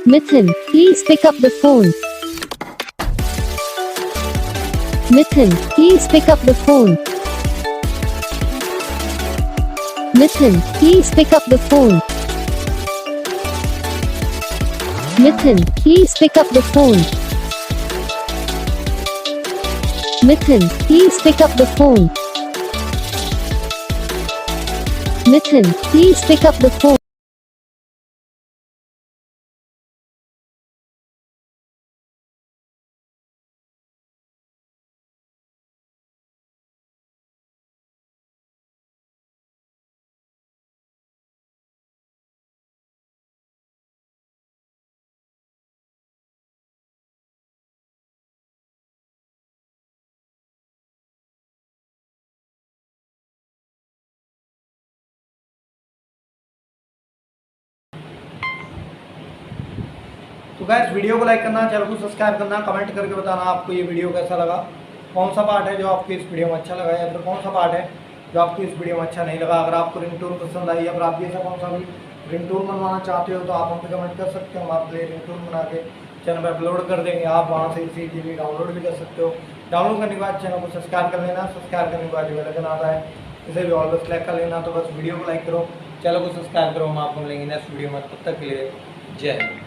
Mithun, please pick up the phone. Mithun, please pick up the phone. Mithun, please pick up the phone. Mithun, please pick up the phone. Mithun, please pick up the phone. Mithun, please pick up the phone. तो guys video को like करना, channel को subscribe करना, comment करके बताना आपको ये video कैसा लगा, कौन सा पार्ट है जो आपको इस वीडियो में अच्छा लगा या फिर कौन सा पार्ट है जो आपको इस वीडियो में अच्छा नहीं लगा। अगर आपको रिंगटोन पसंद आई या फिर आप भी ऐसा कौन सा भी रिंगटोन बनवाना चाहते हो तो आप हमसे कमेंट कर सकते हो। हम आपके लिए रिंगटोन बना के चैनल पर अपलोड कर देंगे, आप वहाँ से इसी के लिए डाउनलोड भी कर सकते हो। डाउनलोड करने के बाद चैनल को सब्सक्राइब कर लेना, सब्सक्राइब करने के बाद जो बेल आइकन आता है इसे भी ऑल पर सेलेक्ट कर लेना। तो बस वीडियो को लाइक करो, चैनल को सब्सक्राइब करो, हम आपको मिलेंगे नेक्स्ट वीडियो में। तब तक के लिए जय हिंद।